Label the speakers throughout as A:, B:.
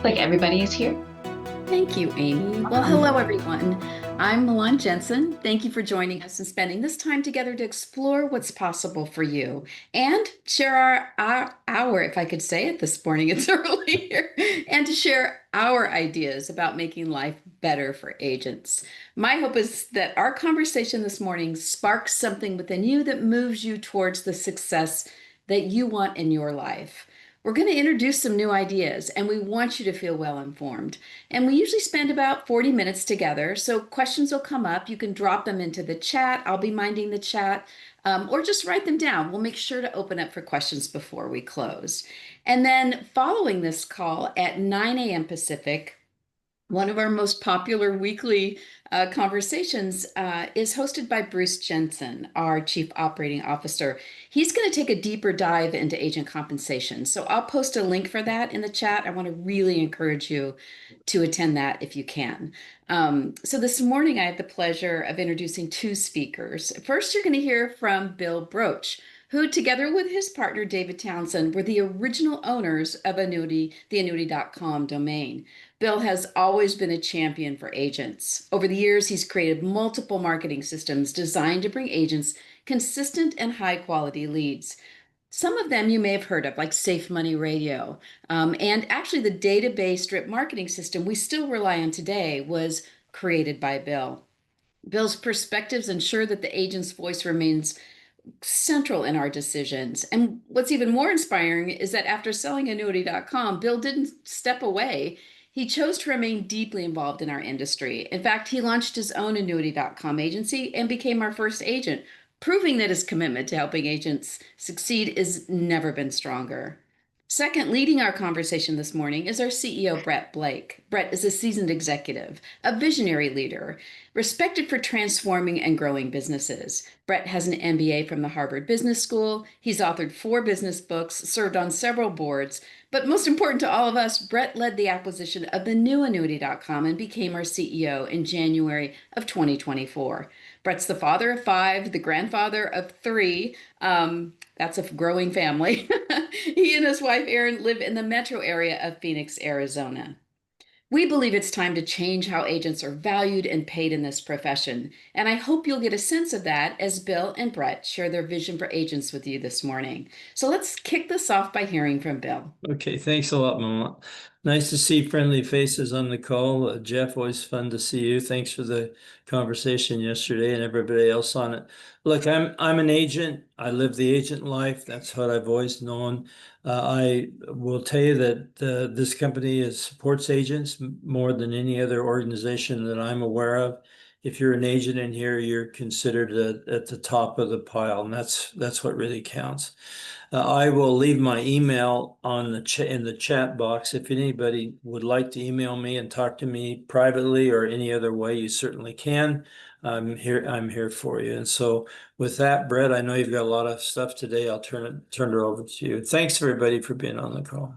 A: Like everybody is here.
B: Thank you, Amy. Well, hello, everyone. I'm Milan Jensen. Thank you for joining us and spending this time together to explore what's possible for you and share our if I could say it this morning, it's early here, and to share our ideas about making life better for agents. My hope is that our conversation this morning sparks something within you that moves you towards the success that you want in your life. We're going to introduce some new ideas, and we want you to feel well informed. And we usually spend about 40 minutes together. So questions will come up. You can drop them into the chat. I'll be minding the chat, or just write them down. We'll make sure to open up for questions before we close. And then following this call at 9 a.m. Pacific, one of our most popular weekly conversations is hosted by Bruce Jensen, our Chief Operating Officer. He's going to take a deeper dive into agent compensation. So I'll post a link for that in the chat. I want to really encourage you to attend that if you can. So this morning, I have the pleasure of introducing two speakers. First, you're going to hear from Bill Broach, who, together with his partner David Townsend, were the original owners of Annuity, the Annuity.com domain. Bill has always been a champion for agents. Over the years, he's created multiple marketing systems designed to bring agents consistent and high quality leads. Some of them you may have heard of, like Safe Money Radio. And actually, the database drip marketing system we still rely on today was created by Bill. Bill's perspectives ensure that the agent's voice remains central in our decisions. And what's even more inspiring is that after selling Annuity.com, Bill didn't step away. He chose to remain deeply involved in our industry. In fact, he launched his own Annuity.com agency and became our first agent, proving that his commitment to helping agents succeed has never been stronger. Second, leading our conversation this morning is our CEO, Brett Blake. Brett is a seasoned executive, a visionary leader, respected for transforming and growing businesses. Brett has an MBA from the Harvard Business School. He's authored 4 business books, served on several boards. But most important to all of us, Brett led the acquisition of the new Annuity.com and became our CEO in January of 2024. Brett's the father of 5, the grandfather of 3. That's a growing family. He and his wife, Erin, live in the metro area of Phoenix, Arizona. We believe it's time to change how agents are valued and paid in this profession. And I hope you'll get a sense of that as Bill and Brett share their vision for agents with you this morning. So let's kick this off by hearing from Bill.
C: Okay, thanks a lot, Mama. Nice to see friendly faces on the call. Jeff, always fun to see you. Thanks for the conversation yesterday and everybody else on it. Look, I'm an agent. I live the agent life. That's what I've always known. I will tell you that this company supports agents more than any other organization that I'm aware of. If you're an agent in here, you're considered at the top of the pile, and that's what really counts. I will leave my email on in the chat box. If anybody would like to email me and talk to me privately or any other way, you certainly can. I'm here for you. And so with that, Brett, I know you've got a lot of stuff today. I'll turn it over to you. Thanks everybody for being on the call.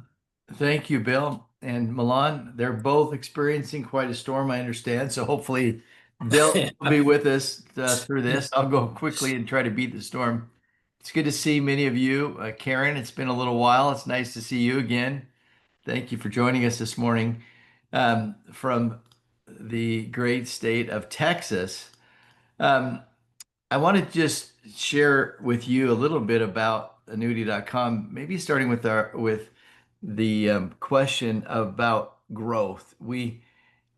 D: Thank you, Bill and Milan. They're both experiencing quite a storm, I understand. So hopefully they'll be with us through this. I'll go quickly and try to beat the storm. It's good to see many of you. Karen, it's been a little while. It's nice to see you again. Thank you for joining us this morning from the great state of Texas. I want to just share with you a little bit about Annuity.com, maybe starting with the question about growth. We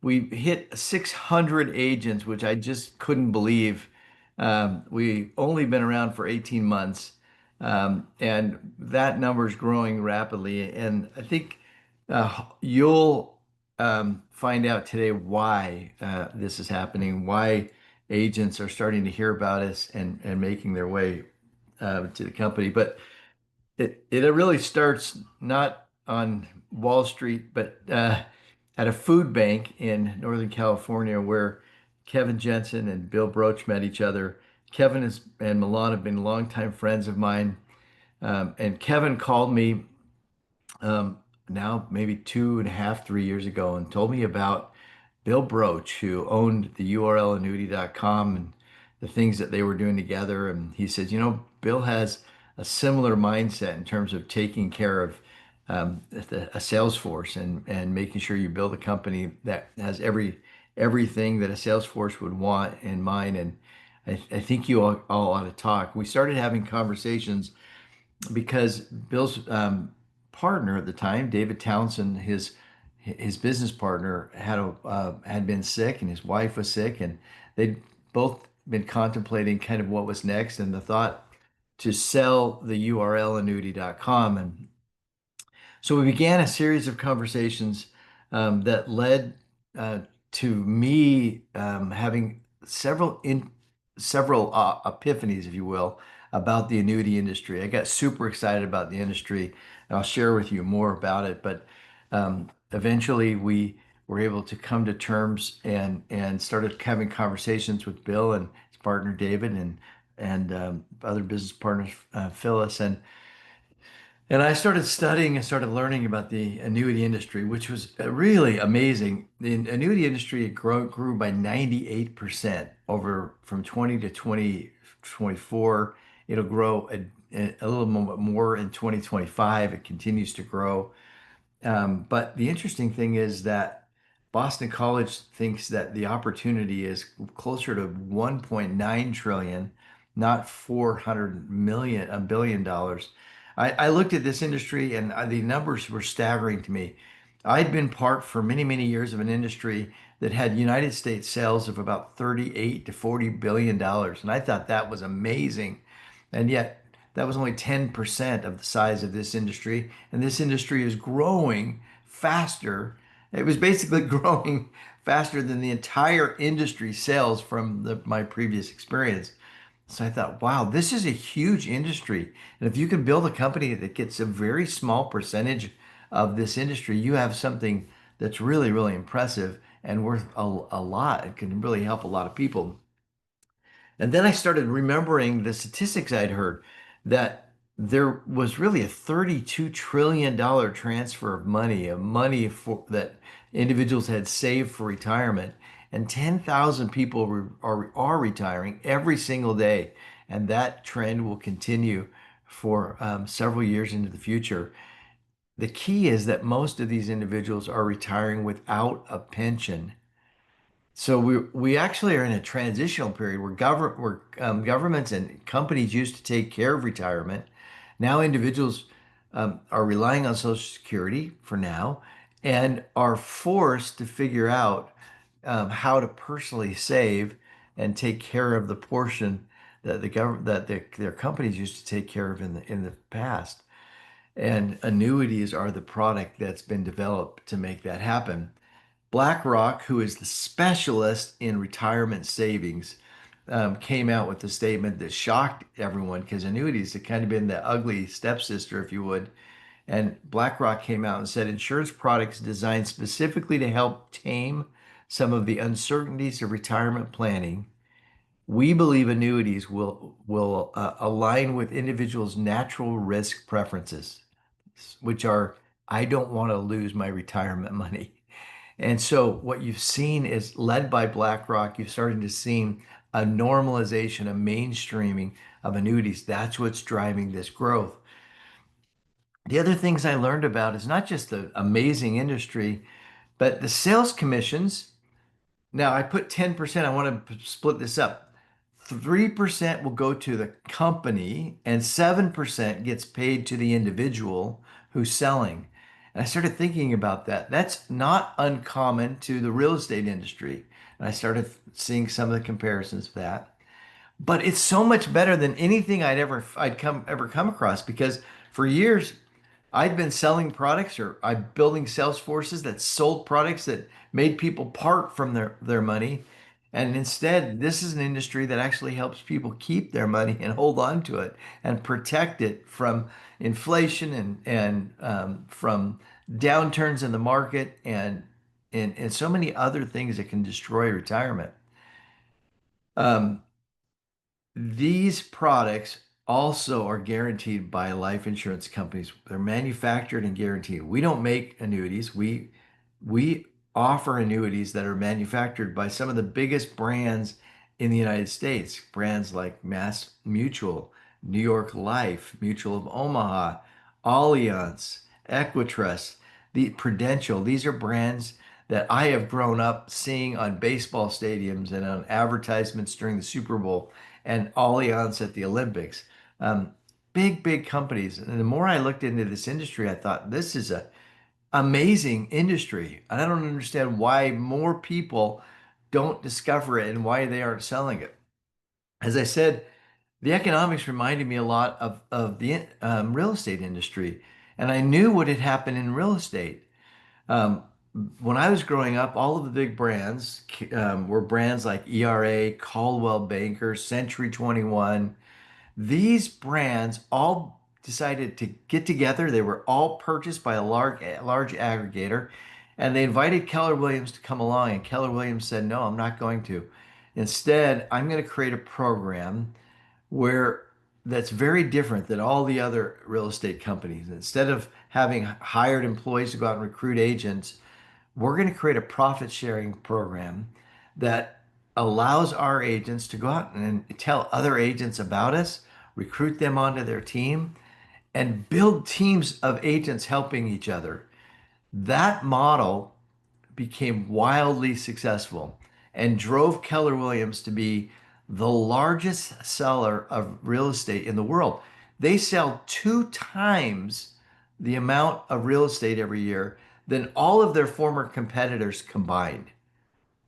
D: hit 600 agents, which I just couldn't believe. We've only been around for 18 months, and that number is growing rapidly. And I think you'll find out today why this is happening, why agents are starting to hear about us and making their way to the company. But it really starts not on Wall Street, but at a food bank in Northern California where Kevin Jensen and Bill Broach met each other. And Milan have been longtime friends of mine. And Kevin called me now maybe 2.5, 3 years ago and told me about Bill Broach, who owned the URL Annuity.com and the things that they were doing together. And he said, Bill has a similar mindset in terms of taking care of a sales force and making sure you build a company that has everything that a sales force would want in mind. And I think you all ought to talk. We started having conversations because Bill's partner at the time, David Townsend, his business partner had been sick, and his wife was sick, and they'd both been contemplating kind of what was next, and the thought to sell the URL annuity.com. And so we began a series of conversations that led uh, to me having several epiphanies, if you will, about the annuity industry. I got super excited about the industry, and I'll share with you more about it. But eventually, we were able to come to terms and started having conversations with Bill and his partner David and other business partners, Phyllis, and I started studying and started learning about the annuity industry, which was really amazing. The annuity industry grew by 98% over from 20 to 2024. It'll grow a little more in 2025. It continues to grow. But the interesting thing is that Boston College thinks that the opportunity is closer to 1.9 trillion, not 400 million, $1 billion. I looked at this industry and the numbers were staggering to me. I'd been part for many, many years of an industry that had United States sales of about 38 to 40 billion dollars. And I thought that was amazing. And yet that was only 10% of the size of this industry. And this industry is growing faster. It was basically growing faster than the entire industry sales from my previous experience. So I thought, wow, this is a huge industry. And if you can build a company that gets a very small percentage of this industry, you have something that's really, really impressive and worth a lot. It can really help a lot of people. And then I started remembering the statistics I'd heard that there was really a $32 trillion transfer of money for that individuals had saved for retirement, and 10,000 people are retiring every single day, and that trend will continue for several years into the future. The key is that most of these individuals are retiring without a pension. So we actually are in a transitional period where governments and companies used to take care of retirement. Now individuals are relying on Social Security for now and are forced to figure out how to personally save and take care of the portion that their companies used to take care of in the past. And annuities are the product that's been developed to make that happen. BlackRock, who is the specialist in retirement savings, came out with a statement that shocked everyone because annuities had kind of been the ugly stepsister, if you would. And BlackRock came out and said insurance products designed specifically to help tame some of the uncertainties of retirement planning. We believe annuities will align with individuals' natural risk preferences, which are I don't want to lose my retirement money. And so what you've seen is led by BlackRock, you've started to see a normalization, a mainstreaming of annuities. That's what's driving this growth. The other things I learned about is not just the amazing industry, but the sales commissions. Now I put 10%, I want to split this up. 3% will go to the company and 7% gets paid to the individual who's selling. And I started thinking about that. That's not uncommon to the real estate industry. And I started seeing some of the comparisons of that. But it's so much better than anything I'd ever come across because for years I'd been selling products or I'm building sales forces that sold products that made people part from their money. And instead, this is an industry that actually helps people keep their money and hold on to it and protect it from inflation and from downturns in the market and so many other things that can destroy retirement. Um, these products also are guaranteed by life insurance companies. They're manufactured and guaranteed. We don't make annuities. We offer annuities that are manufactured by some of the biggest brands in the United States. Brands like Mass Mutual, New York Life, Mutual of Omaha, Allianz, Equitrust, the Prudential. These are brands that I have grown up seeing on baseball stadiums and on advertisements during the Super Bowl and Allianz at the Olympics. Um, big companies. And the more I looked into this industry, I thought this is a amazing industry. I don't understand why more people don't discover it and why they aren't selling it. As I said, the economics reminded me a lot of the real estate industry, and I knew what had happened in real estate. Um, when I was growing up, all of the big brands were brands like ERA, Caldwell Banker, Century 21. These brands all decided to get together. They were all purchased by a large aggregator, and they invited Keller Williams to come along. And Keller Williams said, "No, I'm not going to. Instead, I'm going to create a program where that's very different than all the other real estate companies. Instead of having hired employees to go out and recruit agents, we're going to create a profit sharing program that allows our agents to go out and tell other agents about us, recruit them onto their team, and build teams of agents helping each other." That model became wildly successful and drove Keller Williams to be the largest seller of real estate in the world. They sell 2 times the amount of real estate every year than all of their former competitors combined.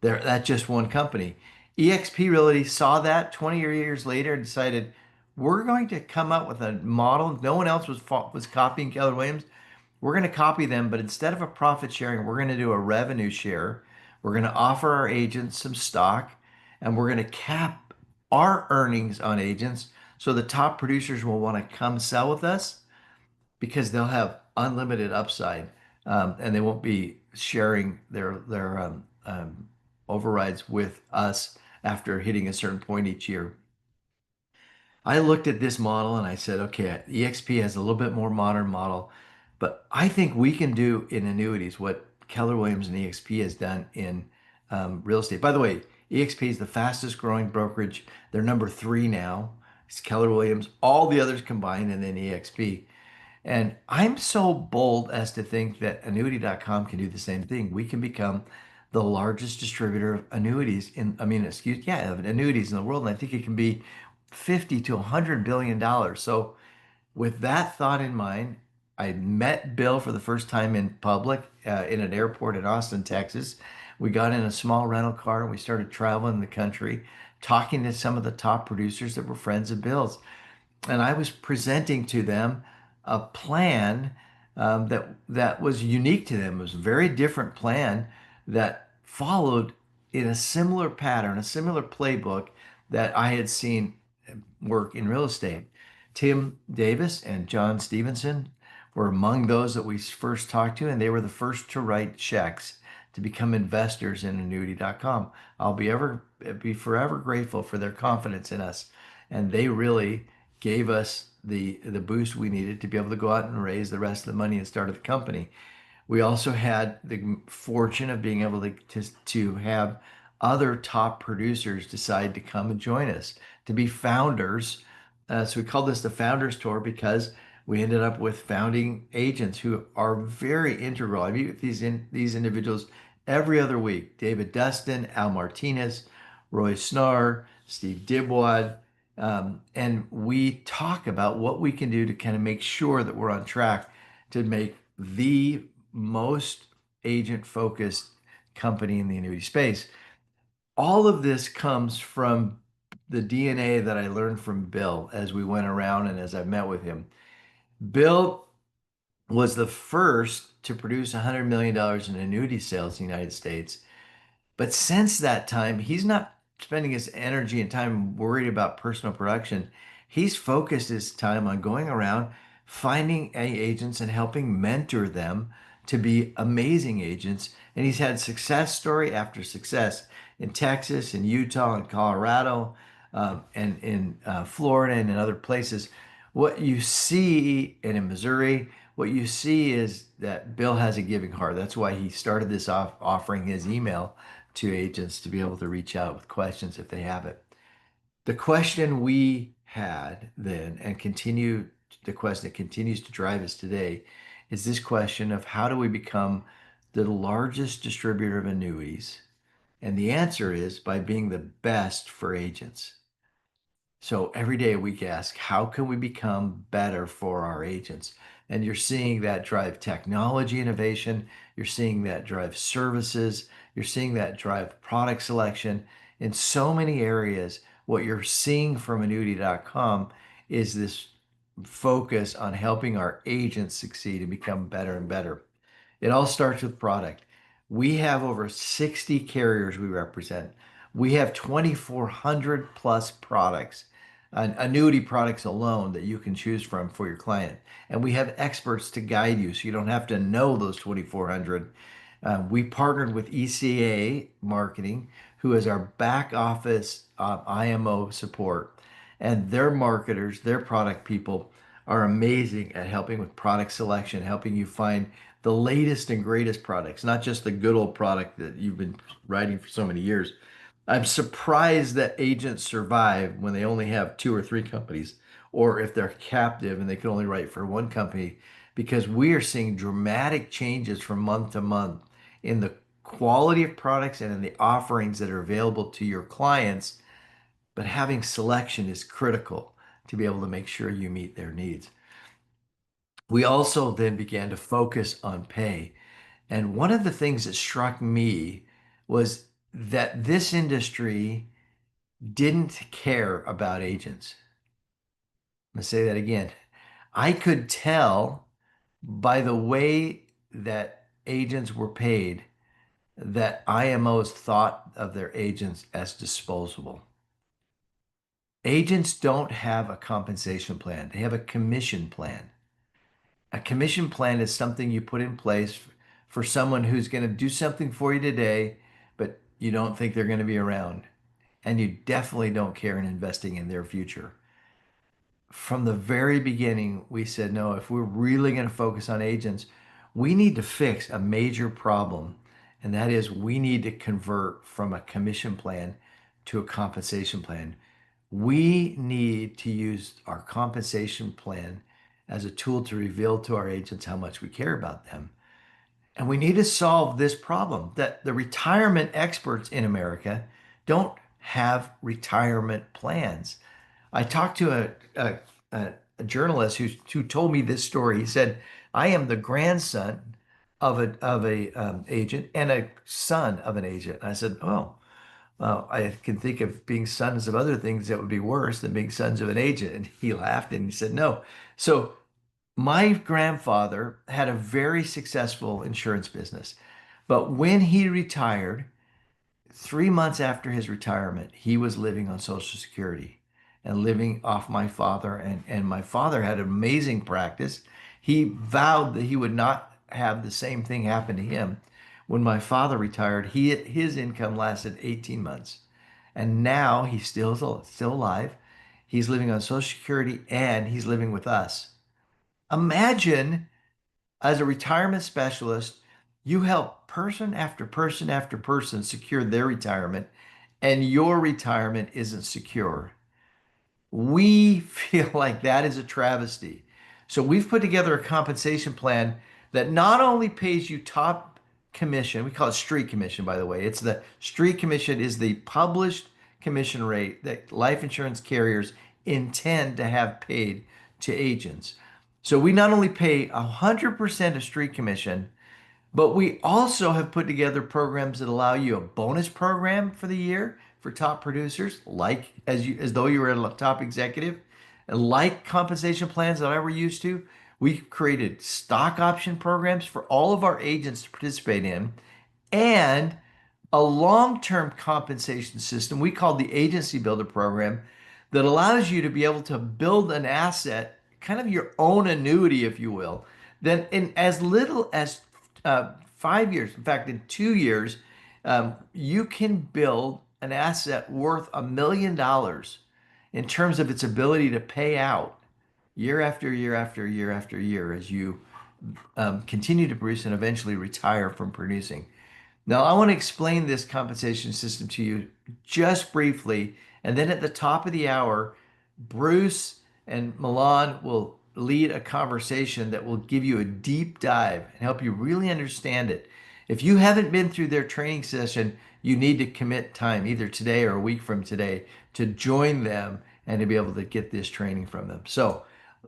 D: That's just one company. eXp Realty saw that 20 years later and decided we're going to come up with a model. No one else was copying Keller Williams. We're going to copy them, but instead of a profit sharing, we're going to do a revenue share. We're going to offer our agents some stock, and we're going to cap our earnings on agents so the top producers will want to come sell with us because they'll have unlimited upside, and they won't be sharing their overrides with us after hitting a certain point each year. I looked at this model and I said, okay, EXP has a little bit more modern model, but I think we can do in annuities what Keller Williams and EXP has done in real estate. By the way, EXP is the fastest growing brokerage. They're number 3 now. It's Keller Williams, all the others combined, and then EXP. And I'm so bold as to think that annuity.com can do the same thing. We can become the largest distributor of annuities of annuities in the world. And I think it can be 50 to 100 billion dollars. So with that thought in mind, I met Bill for the first time in public in an airport in Austin, Texas. We got in a small rental car and we started traveling the country, talking to some of the top producers that were friends of Bill's. And I was presenting to them a plan that was unique to them. It was a very different plan that followed in a similar pattern, a similar playbook that I had seen work in real estate. Tim Davis and John Stevenson were among those that we first talked to, and they were the first to write checks to become investors in annuity.com. I'll be forever grateful for their confidence in us. And they really gave us the boost we needed to be able to go out and raise the rest of the money and start the company. We also had the fortune of being able to have other top producers decide to come and join us, to be founders. So we called this the Founders Tour because we ended up with founding agents who are very integral. I meet with these individuals every other week. David Dustin, Al Martinez, Roy Snar, Steve Dibwad. And we talk about what we can do to kind of make sure that we're on track to make the most agent-focused company in the annuity space. All of this comes from the DNA that I learned from Bill as we went around and as I met with him. Bill was the first to produce $100 million in annuity sales in the United States. But since that time, he's not spending his energy and time worried about personal production. He's focused his time on going around, finding agents and helping mentor them to be amazing agents. And he's had success story after success in Texas, in Utah, in Colorado, and in Florida and in other places. What you see, and in Missouri, what you see is that Bill has a giving heart. That's why he started this off offering his email to agents to be able to reach out with questions if they have it. The question we had then, and the question that continues to drive us today, is this question of how do we become the largest distributor of annuities? And the answer is by being the best for agents. So every day we ask, how can we become better for our agents? And you're seeing that drive technology innovation. You're seeing that drive services. You're seeing that drive product selection in so many areas. What you're seeing from annuity.com is this focus on helping our agents succeed and become better and better. It all starts with product. We have over 60 carriers we represent. We have 2,400 plus products, annuity products alone that you can choose from for your client. And we have experts to guide you so you don't have to know those 2,400. We partnered with ECA Marketing, who is our back office IMO support. And their marketers, their product people are amazing at helping with product selection, helping you find the latest and greatest products, not just the good old product that you've been writing for so many years. I'm surprised that agents survive when they only have two or three companies, or if they're captive and they can only write for one company, because we are seeing dramatic changes from month to month in the quality of products and in the offerings that are available to your clients. But having selection is critical to be able to make sure you meet their needs. We also then began to focus on pay. And one of the things that struck me was that this industry didn't care about agents. I'm going to say that again. I could tell by the way that agents were paid that IMOs thought of their agents as disposable. Agents don't have a compensation plan, they have a commission plan. A commission plan is something you put in place for someone who's going to do something for you today, but you don't think they're going to be around. And you definitely don't care in investing in their future. From the very beginning, we said, no, if we're really going to focus on agents, we need to fix a major problem. And that is we need to convert from a commission plan to a compensation plan. We need to use our compensation plan as a tool to reveal to our agents how much we care about them. And we need to solve this problem that the retirement experts in America don't have retirement plans. I talked to a journalist who told me this story. He said, I am the grandson of a agent and a son of an agent. And I said, oh, well, I can think of being sons of other things that would be worse than being sons of an agent. And he laughed and he said, no. So my grandfather had a very successful insurance business. But when he retired, 3 months after his retirement, he was living on Social Security and living off my father. And my father had an amazing practice. He vowed that he would not have the same thing happen to him. When my father retired, his income lasted 18 months. And now he's still alive. He's living on Social Security and he's living with us. Imagine as a retirement specialist, you help person after person after person secure their retirement, and your retirement isn't secure. We feel like that is a travesty. So we've put together a compensation plan that not only pays you top commission, we call it street commission, by the way. It's the street commission is the published commission rate that life insurance carriers intend to have paid to agents. So we not only pay 100% of street commission, but we also have put together programs that allow you a bonus program for the year for top producers, like as though you were a top executive, and like compensation plans that I were used to. We created stock option programs for all of our agents to participate in, and a long-term compensation system we call the Agency Builder Program that allows you to be able to build an asset, kind of your own annuity, if you will, then in as little as 5 years, in fact, in 2 years, you can build an asset worth $1 million in terms of its ability to pay out year after year after year after year as you continue to produce and eventually retire from producing. Now, I want to explain this compensation system to you just briefly, and then at the top of the hour, Bruce and Milan will lead a conversation that will give you a deep dive and help you really understand it. If you haven't been through their training session, you need to commit time, either today or a week from today, to join them and to be able to get this training from them. So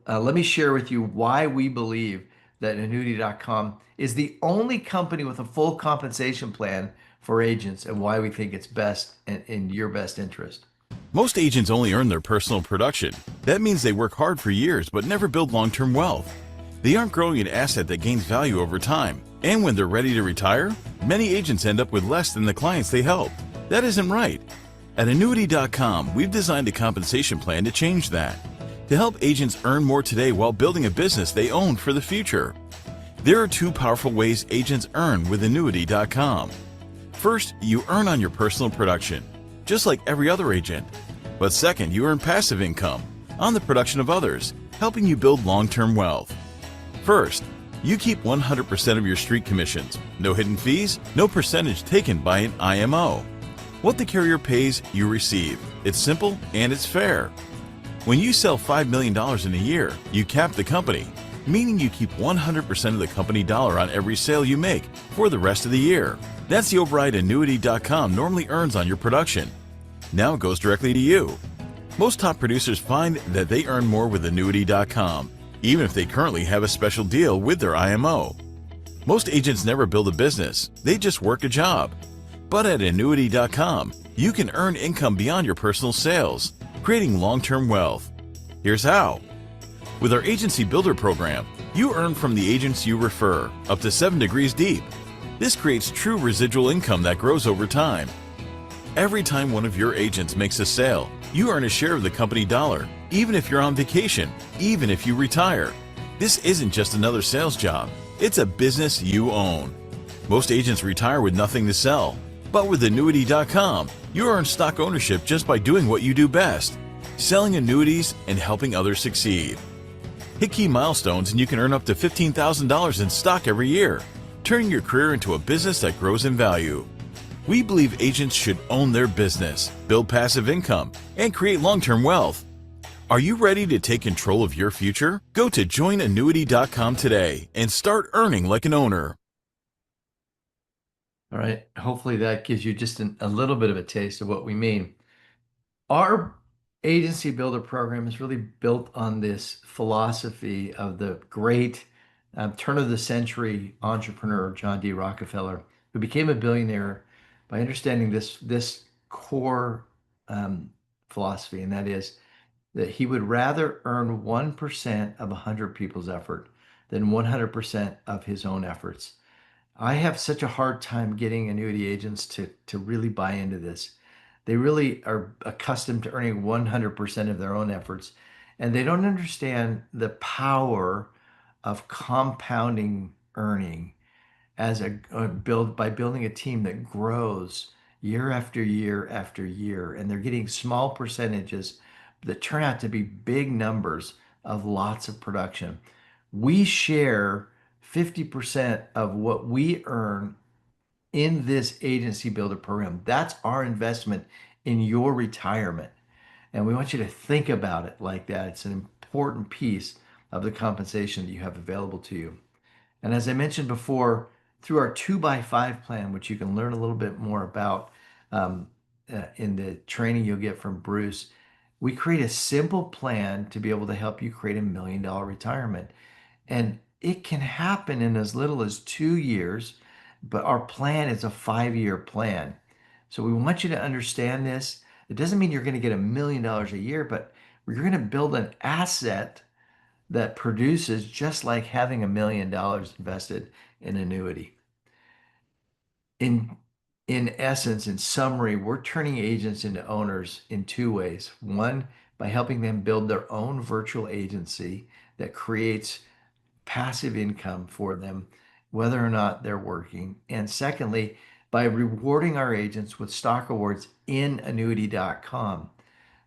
D: let me share with you why we believe that Annuity.com is the only company with a full compensation plan for agents, and why we think it's best in your best interest.
A: Most agents only earn their personal production. That means they work hard for years but never build long-term wealth. They aren't growing an asset that gains value over time. And when they're ready to retire, many agents end up with less than the clients they help. That isn't right. At Annuity.com, we've designed a compensation plan to change that, to help agents earn more today while building a business they own for the future. There are two powerful ways agents earn with Annuity.com. First, you earn on your personal production, just like every other agent. But second, you earn passive income on the production of others, helping you build long-term wealth. First, you keep 100% of your street commissions, no hidden fees, no percentage taken by an IMO. What the carrier pays, you receive. It's simple and it's fair. When you sell $5 million in a year, you cap the company, meaning you keep 100% of the company dollar on every sale you make for the rest of the year. That's the override Annuity.com normally earns on your production. Now it goes directly to you. Most top producers find that they earn more with Annuity.com, even if they currently have a special deal with their IMO. Most agents never build a business, they just work a job. But at Annuity.com, you can earn income beyond your personal sales, creating long-term wealth. Here's how. With our Agency Builder program, you earn from the agents you refer, up to 7 degrees deep. This creates true residual income that grows over time. Every time one of your agents makes a sale, you earn a share of the company dollar, even if you're on vacation, even if you retire. This isn't just another sales job, it's a business you own. Most agents retire with nothing to sell, but with Annuity.com, you earn stock ownership just by doing what you do best, selling annuities and helping others succeed. Hit key milestones and you can earn up to $15,000 in stock every year, turning your career into a business that grows in value. We believe agents should own their business, build passive income, and create long-term wealth. Are you ready to take control of your future? Go to joinannuity.com today and start earning like an owner.
D: All right. Hopefully that gives you just a little bit of a taste of what we mean. Our Agency Builder program is really built on this philosophy of the great turn of the century entrepreneur, John D. Rockefeller, who became a billionaire by understanding this core philosophy, and that is that he would rather earn 1% of 100 people's effort than 100% of his own efforts. I have such a hard time getting annuity agents to really buy into this. They really are accustomed to earning 100% of their own efforts, and they don't understand the power of compounding earning as by building a team that grows year after year after year, and they're getting small percentages that turn out to be big numbers of lots of production. We share 50% of what we earn in this Agency Builder program. That's our investment in your retirement. And we want you to think about it like that. It's an important piece of the compensation that you have available to you. And as I mentioned before, through our 2x5 plan, which you can learn a little bit more about in the training you'll get from Bruce, we create a simple plan to be able to help you create $1 million retirement. And it can happen in as little as 2 years, but our plan is a 5-year plan. So we want you to understand this. It doesn't mean you're going to get $1 million a year, but you're going to build an asset that produces just like having $1 million invested in annuity. In essence, in summary, we're turning agents into owners in 2 ways. One, by helping them build their own virtual agency that creates passive income for them, whether or not they're working. And secondly, by rewarding our agents with stock awards in Annuity.com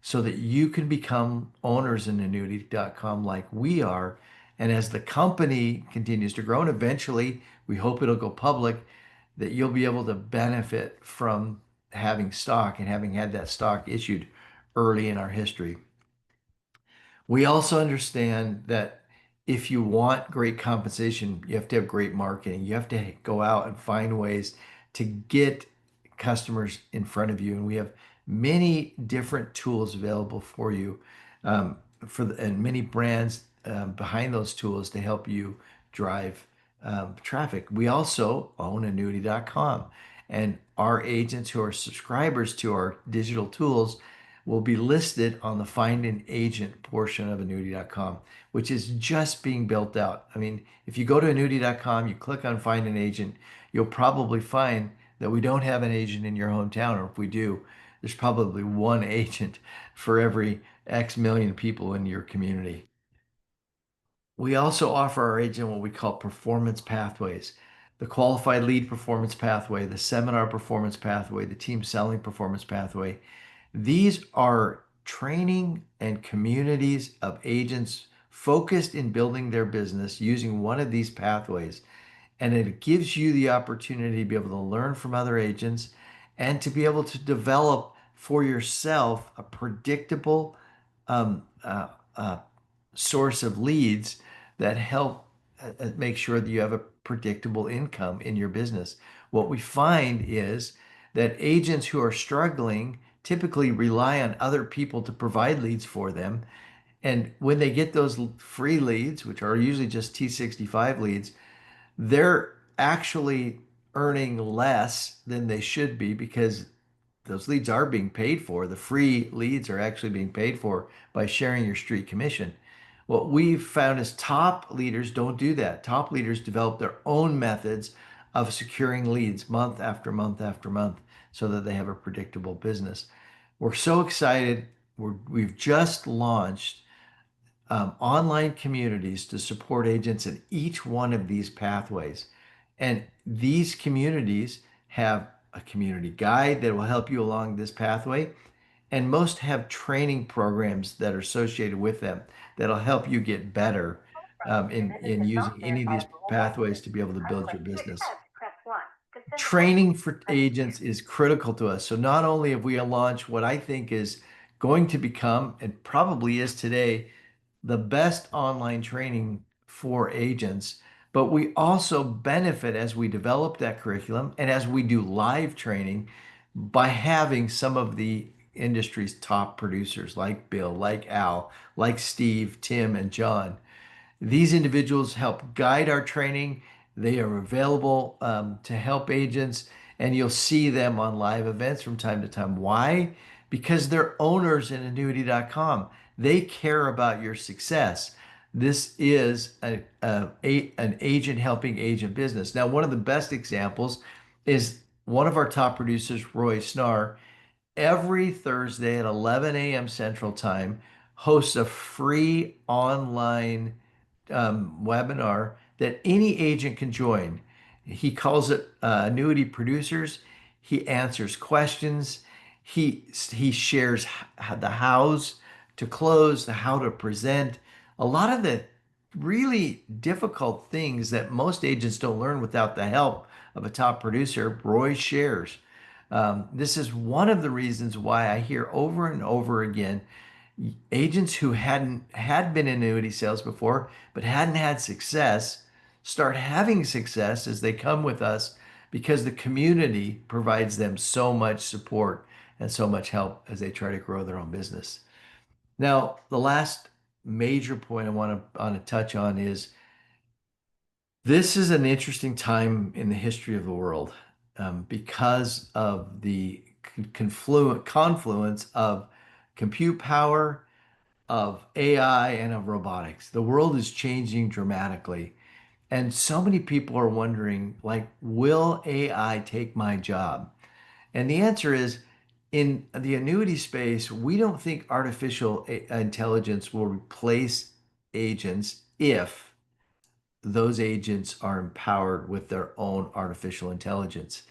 D: so that you can become owners in Annuity.com like we are. And as the company continues to grow, and eventually we hope it'll go public, that you'll be able to benefit from having stock and having had that stock issued early in our history. We also understand that if you want great compensation, you have to have great marketing. You have to go out and find ways to get customers in front of you. And we have many different tools available for you, and many brands behind those tools to help you drive traffic. We also own annuity.com, and our agents who are subscribers to our digital tools will be listed on the find an agent portion of annuity.com, which is just being built out. I mean, if you go to annuity.com, you click on find an agent, you'll probably find that we don't have an agent in your hometown, or if we do, there's probably one agent for every X million people in your community. We also offer our agent what we call performance pathways: the qualified lead performance pathway, the seminar performance pathway, the team selling performance pathway. These are training and communities of agents focused in building their business using one of these pathways. And it gives you the opportunity to be able to learn from other agents and to be able to develop for yourself a predictable um, uh, uh, source of leads that help make sure that you have a predictable income in your business. What we find is that agents who are struggling typically rely on other people to provide leads for them. And when they get those free leads, which are usually just T65 leads, they're actually earning less than they should be because those leads are being paid for. The free leads are actually being paid for by sharing your street commission. What we've found is top leaders don't do that. Top leaders develop their own methods of securing leads month after month after month so that they have a predictable business. We're so excited. We've just launched online communities to support agents in each one of these pathways. And these communities have a community guide that will help you along this pathway. And most have training programs that are associated with them that'll help you get better in using any of these pathways to be able to build your business. Training for agents is critical to us. So not only have we launched what I think is going to become, and probably is today, the best online training for agents, but we also benefit as we develop that curriculum and as we do live training by having some of the industry's top producers like Bill, like Al, like Steve, Tim, and John. These individuals help guide our training. They are available to help agents, and you'll see them on live events from time to time. Why? Because they're owners in annuity.com. They care about your success. This is an agent helping agent business. Now, one of the best examples is one of our top producers, Roy Snar, every Thursday at 11 a.m. Central Time, hosts a free online webinar that any agent can join. He calls it Annuity Producers. He answers questions. He shares the hows to close, the how to present. A lot of the really difficult things that most agents don't learn without the help of a top producer, Roy shares. This is one of the reasons why I hear over and over again agents who had been in annuity sales before but hadn't had success start having success as they come with us because the community provides them so much support and so much help as they try to grow their own business. Now, the last major point I want to touch on is this is an interesting time in the history of the world because of the confluence of compute power, of AI, and of robotics. The world is changing dramatically. And so many people are wondering, like, will AI take my job? And the answer is, in the annuity space, we don't think artificial intelligence will replace agents if those agents are empowered with their own artificial intelligence.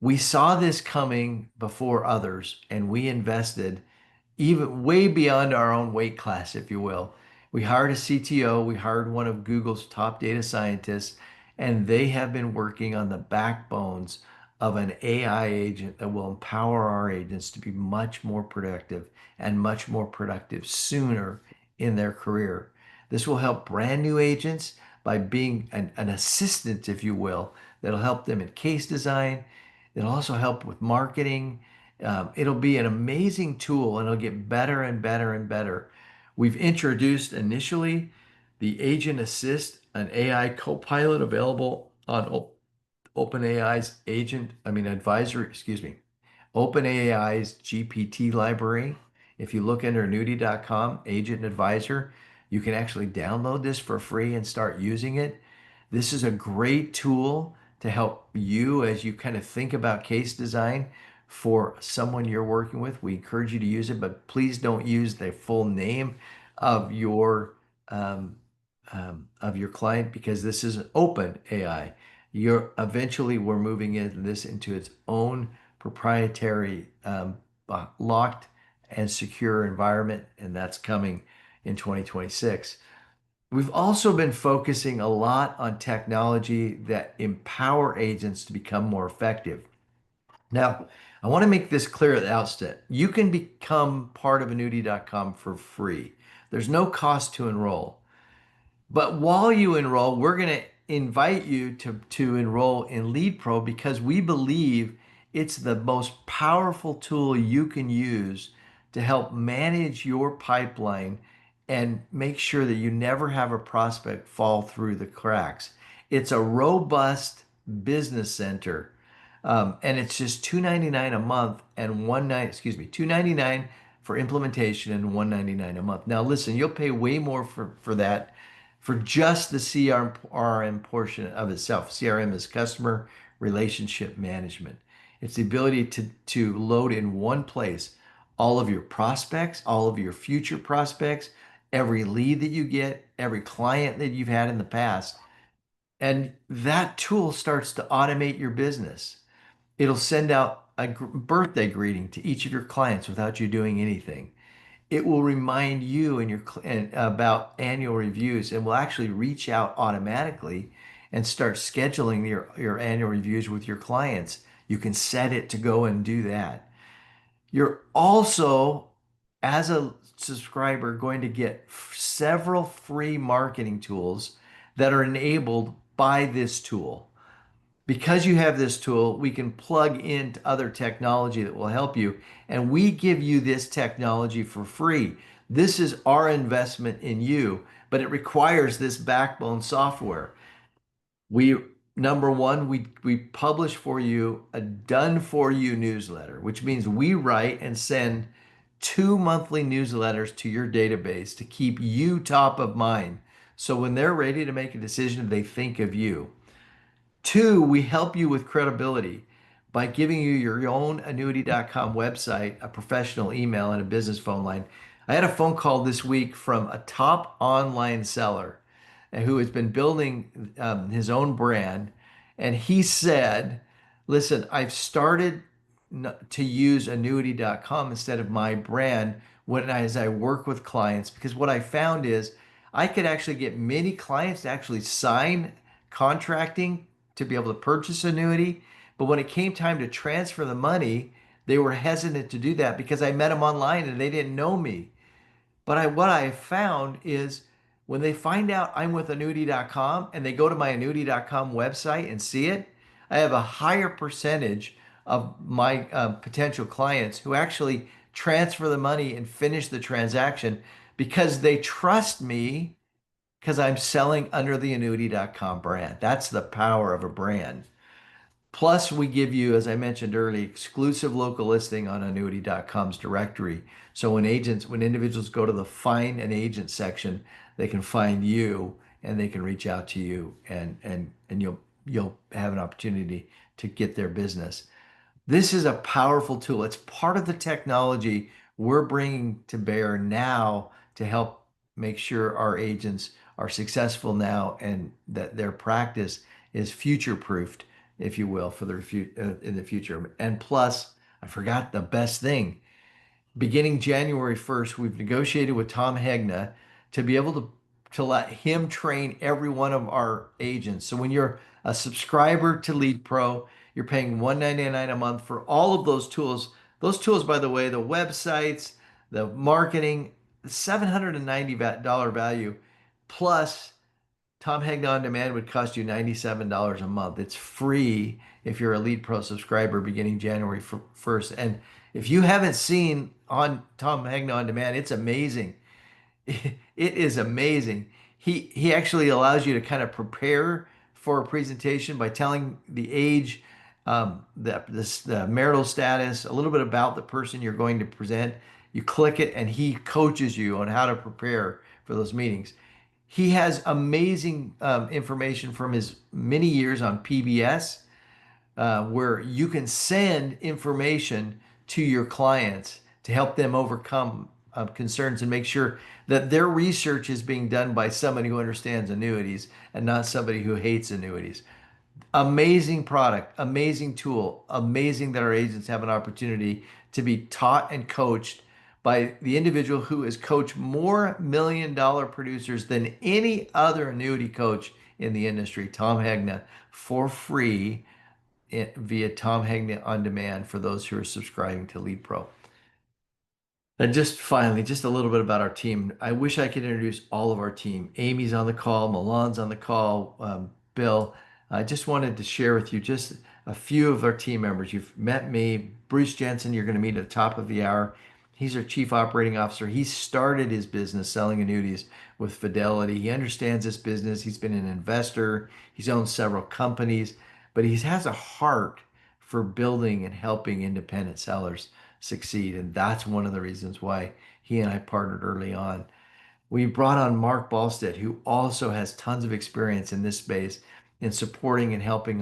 D: We saw this coming before others, and we invested even way beyond our own weight class, if you will. We hired a CTO, we hired one of Google's top data scientists, and they have been working on the backbones of an AI agent that will empower our agents to be much more productive and much more productive sooner in their career. This will help brand new agents by being an assistant, if you will, that'll help them in case design. It'll also help with marketing. It'll be an amazing tool and it'll get better and better and better. We've introduced initially the Agent Assist, an AI co-pilot available on OpenAI's advisory, excuse me, OpenAI's GPT library. If you look under annuity.com, Agent Advisor, you can actually download this for free and start using it. This is a great tool to help you as you kind of think about case design for someone you're working with. We encourage you to use it, but please don't use the full name of your client, because this is an open AI. We're moving this into its own proprietary locked and secure environment, and that's coming in 2026. We've also been focusing a lot on technology that empower agents to become more effective. Now, I want to make this clear at the outset. You can become part of annuity.com for free. There's no cost to enroll. But while you enroll, we're going to invite you to enroll in Lead Pro, because we believe it's the most powerful tool you can use to help manage your pipeline and make sure that you never have a prospect fall through the cracks. It's a robust business center, and it's just $299 a month and $299 for implementation and $199 a month. Now, listen, you'll pay way more for that for just the CRM portion of itself. CRM is customer relationship management. It's the ability to load in one place all of your prospects, all of your future prospects, every lead that you get, every client that you've had in the past. And that tool starts to automate your business. It'll send out a birthday greeting to each of your clients without you doing anything. It will remind you about annual reviews, and will actually reach out automatically and start scheduling your annual reviews with your clients. You can set it to go and do that. You're also, as a subscriber, going to get several free marketing tools that are enabled by this tool. Because you have this tool, we can plug into other technology that will help you, and we give you this technology for free. This is our investment in you, but it requires this backbone software. Number one, we publish for you a done for you newsletter, which means we write and send 2 monthly newsletters to your database to keep you top of mind. So when they're ready to make a decision, they think of you. 2, we help you with credibility by giving you your own annuity.com website, a professional email, and a business phone line. I had a phone call this week from a top online seller who has been building his own brand. And he said, listen, I've started to use annuity.com instead of my brand as I work with clients, because what I found is I could actually get many clients to actually sign contracting to be able to purchase annuity. But when it came time to transfer the money, they were hesitant to do that because I met them online and they didn't know me. But what I found is when they find out I'm with annuity.com and they go to my annuity.com website and see it, I have a higher percentage of my potential clients who actually transfer the money and finish the transaction because they trust me, because I'm selling under the annuity.com brand. That's the power of a brand. Plus, we give you, as I mentioned earlier, exclusive local listing on annuity.com's directory. So when individuals go to the Find an Agent section, they can find you and they can reach out to you, and you'll have an opportunity to get their business. This is a powerful tool. It's part of the technology we're bringing to bear now to help make sure our agents are successful now and that their practice is future-proofed, if you will, for in the future. And plus, I forgot the best thing. Beginning January 1st, we've negotiated with Tom Hegna to be able to let him train every one of our agents. So when you're a subscriber to Lead Pro, you're paying $199 a month for all of those tools. Those tools, by the way, the websites, the marketing, $790 value. Plus, Tom Hegna On Demand would cost you $97 a month. It's free if you're a Lead Pro subscriber beginning January 1st. And if you haven't seen on Tom Hegna On Demand, it's amazing. It is amazing. He actually allows you to kind of prepare for a presentation by telling the age, the marital status, a little bit about the person you're going to present. You click it, and he coaches you on how to prepare for those meetings. He has amazing information from his many years on PBS, where you can send information to your clients to help them overcome concerns and make sure that their research is being done by somebody who understands annuities and not somebody who hates annuities. Amazing product, amazing tool, amazing that our agents have an opportunity to be taught and coached by the individual who has coached more million-dollar producers than any other annuity coach in the industry, Tom Hegna, for free via Tom Hegna On Demand for those who are subscribing to Lead Pro. And just finally, just a little bit about our team. I wish I could introduce all of our team. Amy's on the call, Milan's on the call, Bill. I just wanted to share with you just a few of our team members. You've met me, Bruce Jensen, you're going to meet at the top of the hour. He's our Chief Operating Officer. He started his business selling annuities with Fidelity. He understands this business. He's been an investor. He's owned several companies, but he has a heart for building and helping independent sellers succeed. And that's one of the reasons why he and I partnered early on. We brought on Mark Ballstead, who also has tons of experience in this space in supporting and helping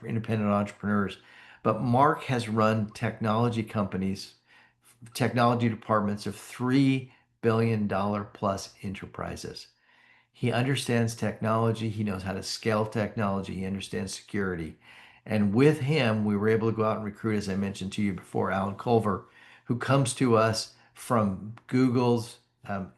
D: independent entrepreneurs. But Mark has run technology companies, technology departments of $3 billion plus enterprises. He understands technology. He knows how to scale technology. He understands security. And with him, we were able to go out and recruit, as I mentioned to you before, Alan Culver, who comes to us from Google's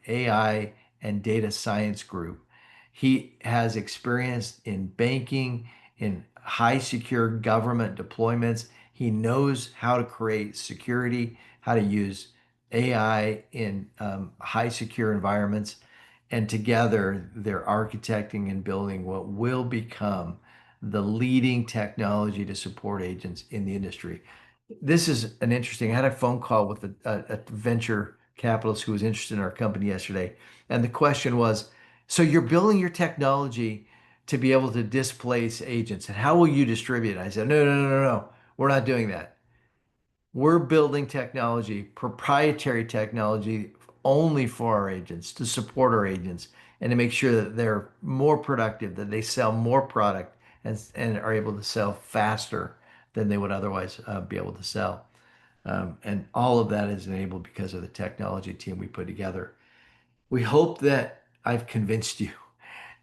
D: AI and data science group. He has experience in banking, in high secure government deployments. He knows how to create security, how to use AI in high secure environments. And together, they're architecting and building what will become the leading technology to support agents in the industry. This is an interesting, I had a phone call with a venture capitalist who was interested in our company yesterday. And the question was, so you're building your technology to be able to displace agents, and how will you distribute it? I said, no, we're not doing that. We're building technology, proprietary technology, only for our agents, to support our agents, and to make sure that they're more productive, that they sell more product and are able to sell faster than they would otherwise be able to sell. And all of that is enabled because of the technology team we put together. We hope that I've convinced you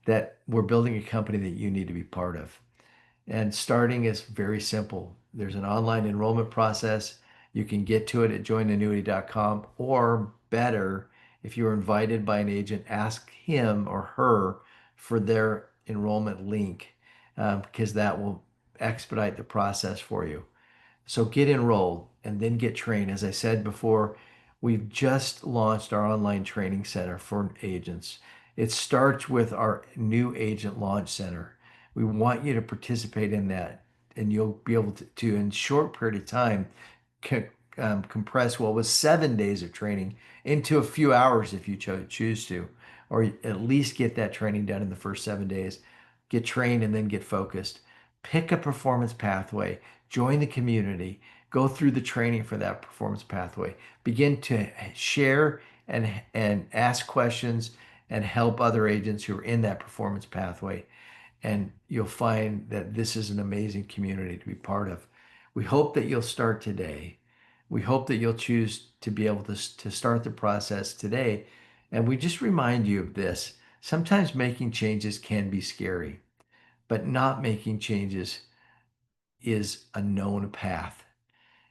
D: that we're building a company that you need to be part of. And starting is very simple. There's an online enrollment process. You can get to it at joinannuity.com, or better, if you're invited by an agent, ask him or her for their enrollment link, because that will expedite the process for you. So get enrolled and then get trained. As I said before, we've just launched our online training center for agents. It starts with our new agent launch center. We want you to participate in that, and you'll be able to in a short period of time, compress what was 7 days of training into a few hours if you choose to, or at least get that training done in the first 7 days. Get trained and then get focused. Pick a performance pathway, join the community, go through the training for that performance pathway, begin to share and ask questions and help other agents who are in that performance pathway. And you'll find that this is an amazing community to be part of. We hope that you'll start today. We hope that you'll choose to be able to start the process today. And we just remind you of this. Sometimes making changes can be scary, but not making changes is a known path.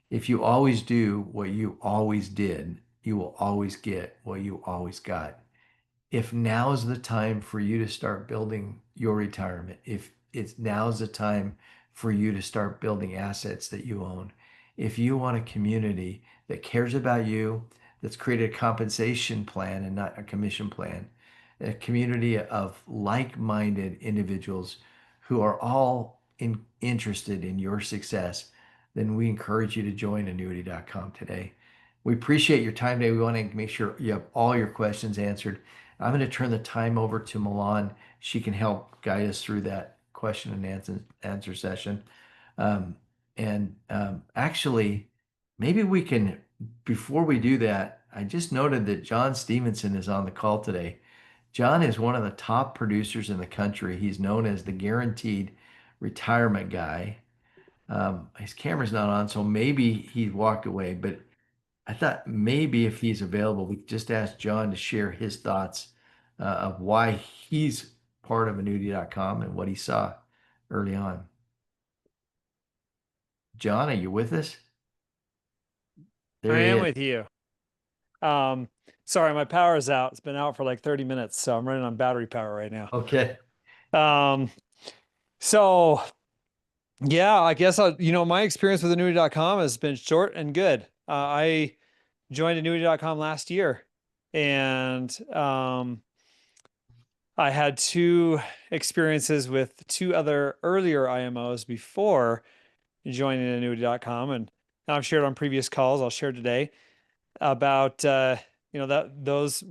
D: If you always do what you always did, you will always get what you always got. If now is the time for you to start building your retirement, if it's now's the time for you to start building assets that you own, if you want a community that cares about you, that's created a compensation plan and not a commission plan, a community of like-minded individuals who are all interested in your success, then we encourage you to join annuity.com today. We appreciate your time today. We want to make sure you have all your questions answered. I'm going to turn the time over to Milan. She can help guide us through that question and answer session. Actually, maybe we can, before we do that, I just noted that John Stevenson is on the call today. John is one of the top producers in the country. He's known as the Guaranteed Retirement Guy. His camera's not on, so maybe he walked away, but I thought maybe if he's available, we could just ask John to share his thoughts of why he's part of annuity.com and what he saw early on. John, are you with us? There
E: I
D: he
E: am
D: is.
E: with you. Sorry, my power is out. It's been out for like 30 minutes, so I'm running on battery power right now.
D: Okay.
E: So yeah, I guess my experience with annuity.com has been short and good. I joined annuity.com last year, and I had 2 experiences with 2 other earlier IMOs before joining annuity.com, and I've shared on previous calls. I'll share today about those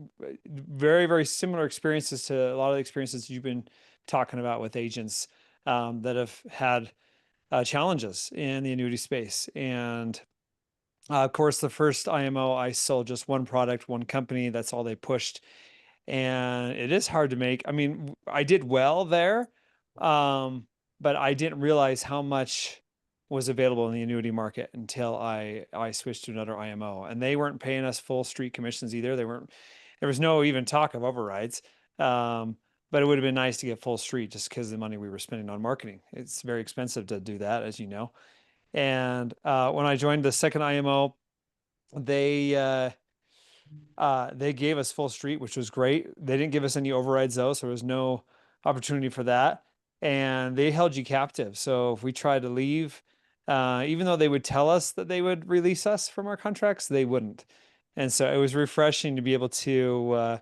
E: very, very similar experiences to a lot of the experiences you've been talking about with agents that have had challenges in the annuity space. And of course, the first IMO, I sold just one product, one company. That's all they pushed. And it is hard to make. I mean, I did well there, but I didn't realize how much was available in the annuity market until I switched to another IMO, and they weren't paying us full street commissions either. There was no even talk of overrides. But it would have been nice to get full street just because of the money we were spending on marketing. It's very expensive to do that, as you know. And when I joined the second IMO, they gave us full street, which was great. They didn't give us any overrides though, so there was no opportunity for that. And they held you captive. So if we tried to leave, even though they would tell us that they would release us from our contracts, they wouldn't. And so it was refreshing to be able to,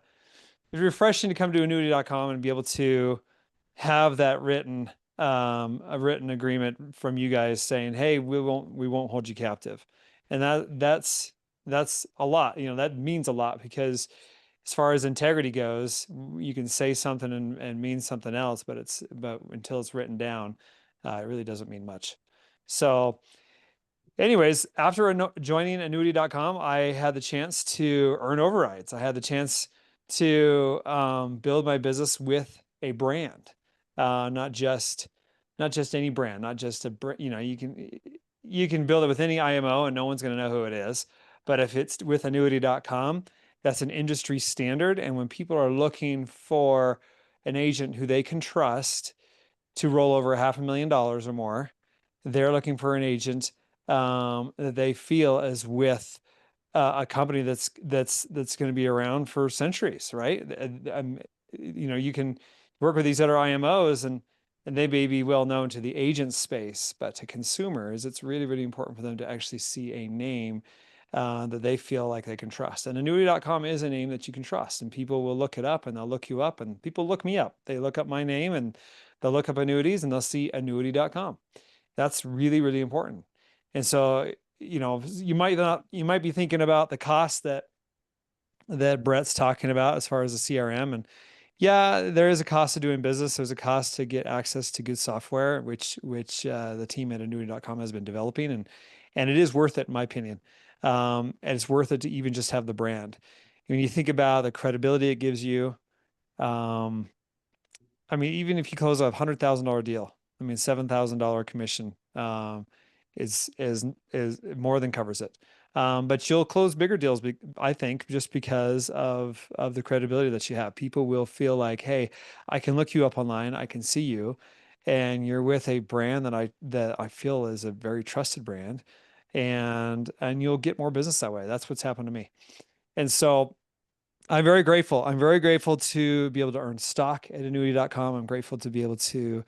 E: it was refreshing to come to annuity.com and be able to have that written, a written agreement from you guys saying, hey, we won't hold you captive. And that's a lot. That means a lot, because as far as integrity goes, you can say something and mean something else, but until it's written down, it really doesn't mean much. So anyways, after joining annuity.com, I had the chance to earn overrides. I had the chance to build my business with a brand, not just any brand, not just you can build it with any IMO and no one's going to know who it is. But if it's with annuity.com, that's an industry standard. And when people are looking for an agent who they can trust to roll over $500,000 or more, they're looking for an agent that they feel is with a company that's going to be around for centuries, right? You can work with these other IMOs and they may be well known to the agent space, but to consumers, it's really, really important for them to actually see a name that they feel like they can trust. And annuity.com is a name that you can trust, and people will look it up and they'll look you up, and people look me up. They look up my name and they'll look up annuities and they'll see annuity.com. That's really, really important. And so, you might be thinking about the cost that Brett's talking about as far as the CRM. And yeah, there is a cost to doing business. There's a cost to get access to good software, which the team at annuity.com has been developing, and it is worth it in my opinion. And it's worth it to even just have the brand. When you think about the credibility it gives you, I mean, even if you close a $100,000 deal, I mean, $7,000 commission is more than covers it. But you'll close bigger deals, I think, just because of the credibility that you have. People will feel like, hey, I can look you up online, I can see you, and you're with a brand that I feel is a very trusted brand, and you'll get more business that way. That's what's happened to me. And so I'm very grateful. I'm very grateful to be able to earn stock at annuity.com. I'm grateful to be able to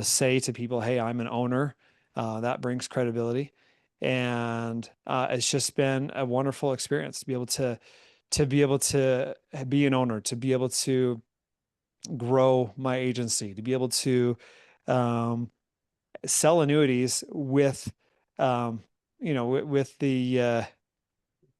E: say to people, hey, I'm an owner. That brings credibility. And it's just been a wonderful experience to be able to to be able to be an owner, to be able to grow my agency, to be able to sell annuities with, with the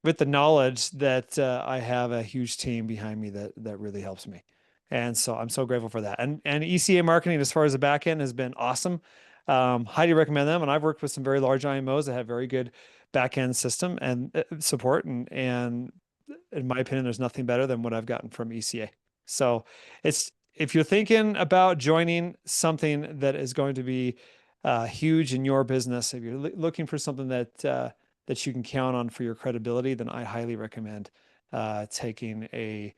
E: knowledge that I have a huge team behind me that really helps me. And so I'm so grateful for that. And ECA marketing, as far as the back end, has been awesome. Highly recommend them. And I've worked with some very large IMOs that have very good back end system and support. And in my opinion, there's nothing better than what I've gotten from ECA. So if you're thinking about joining something that is going to be huge in your business, if you're looking for something that you can count on for your credibility, then I highly recommend taking a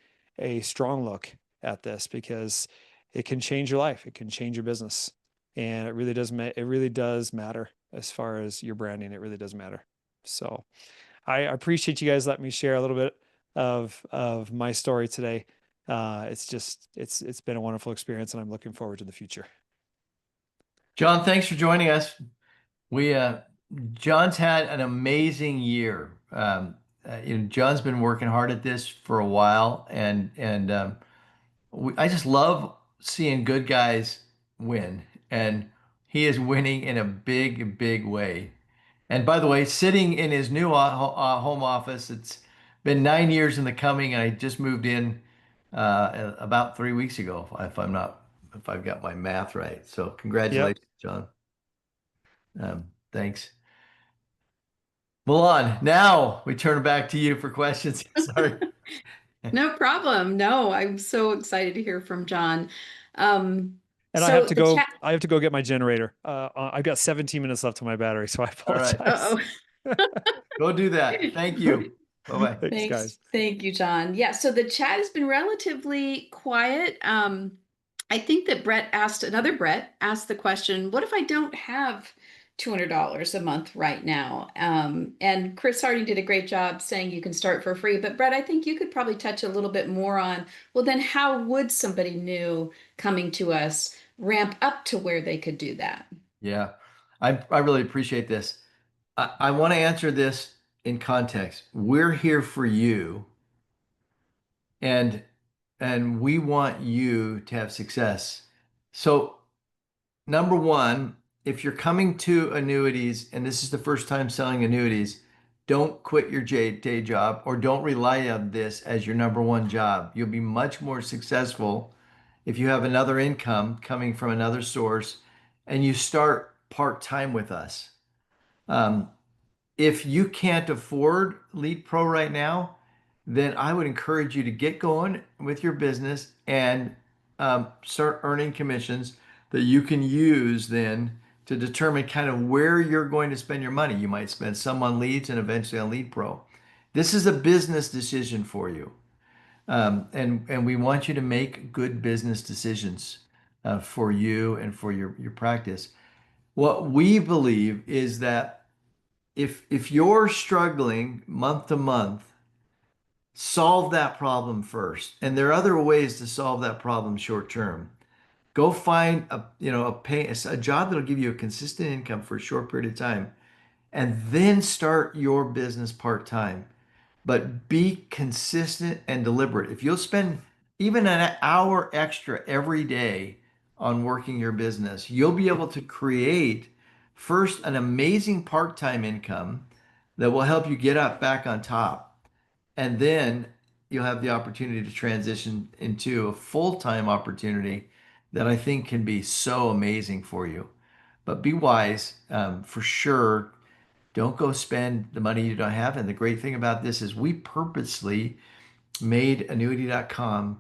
E: strong look at this, because it can change your life. It can change your business. And it really does it really does matter as far as your branding. It really does matter. So I appreciate you guys letting me share a little bit of my story today. It's been a wonderful experience, and I'm looking forward to the future.
D: John, thanks for joining us. John's had an amazing year. John's been working hard at this for a while, and I just love seeing good guys win, and he is winning in a big, big way. And by the way, sitting in his new home office, it's been 9 years in the coming, and I just moved in about 3 weeks ago, if I've got my math right. So congratulations, John. Thanks. Milan, now we turn it back to you for questions. Sorry.
B: No problem. No, I'm so excited to hear from John.
E: And
B: So
E: I have to
B: the
E: go.
B: chat.
E: I have to go get my generator. I've got 17 minutes left on my battery, so I
D: All right.
E: apologize.
B: Uh-oh.
D: Go do that. Thank you. Bye-bye.
E: Thanks,
B: Thanks.
E: guys.
B: Thank you, John. Yeah, so the chat has been relatively quiet. I think that Brett asked the question, what if I don't have $200 a month right now? And Chris Harding did a great job saying you can start for free. But Brett, I think you could probably touch a little bit more on, well, then how would somebody new coming to us ramp up to where they could do that?
D: Yeah, I really appreciate this. I want to answer this in context. We're here for you, and we want you to have success. So, number one, if you're coming to annuities and this is the first time selling annuities, don't quit your day job, or don't rely on this as your number one job. You'll be much more successful if you have another income coming from another source and you start part-time with us. If you can't afford Lead Pro right now, then I would encourage you to get going with your business and start earning commissions that you can use then to determine kind of where you're going to spend your money. You might spend some on leads and eventually on Lead Pro. This is a business decision for you. And we want you to make good business decisions for you and for your practice. What we believe is that if you're struggling month to month, solve that problem first. And there are other ways to solve that problem short term. Go find a job that'll give you a consistent income for a short period of time, and then start your business part time. But be consistent and deliberate. If you'll spend even an hour extra every day on working your business, you'll be able to create first an amazing part-time income that will help you get up back on top. And then you'll have the opportunity to transition into a full-time opportunity that I think can be so amazing for you. But be wise, for sure. Don't go spend the money you don't have. And the great thing about this is we purposely made annuity.com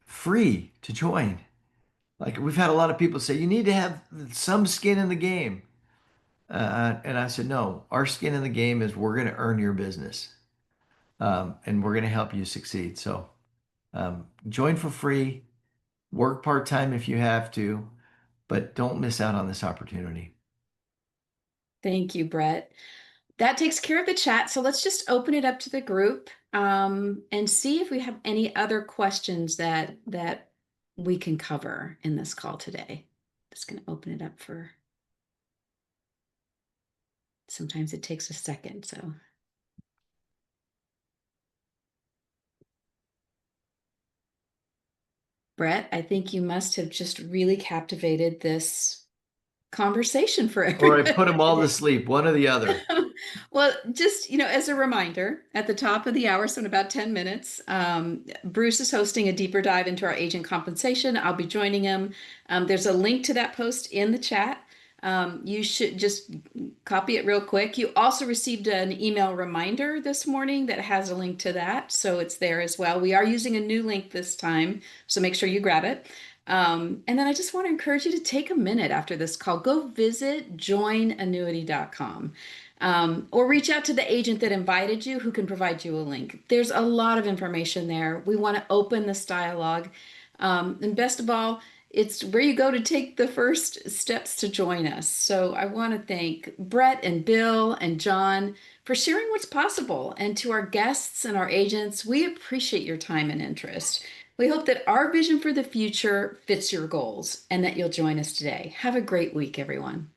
D: free to join. Like, we've had a lot of people say, you need to have some skin in the game. And I said, no, our skin in the game is we're going to earn your business. And we're going to help you succeed. So join for free, work part-time if you have to, but don't miss out on this opportunity.
B: Thank you, Brett. That takes care of the chat. So let's just open it up to the group and see if we have any other questions that we can cover in this call today. Just going to open it up for. Sometimes it takes a second, so. Brett, I think you must have just really captivated this conversation for
D: Or I
B: everybody.
D: put them all to sleep, one or the other.
B: Well, just, as a reminder, at the top of the hour, so in about 10 minutes, Bruce is hosting a deeper dive into our agent compensation. I'll be joining him. There's a link to that post in the chat. You should just copy it real quick. You also received an email reminder this morning that has a link to that, so it's there as well. We are using a new link this time, so make sure you grab it. And then I just want to encourage you to take a minute after this call. Go visit joinannuity.com. Or reach out to the agent that invited you who can provide you a link. There's a lot of information there. We want to open this dialogue. And best of all, it's where you go to take the first steps to join us. So I want to thank Brett and Bill and John for sharing what's possible. And to our guests and our agents, we appreciate your time and interest. We hope that our vision for the future fits your goals and that you'll join us today. Have a great week, everyone.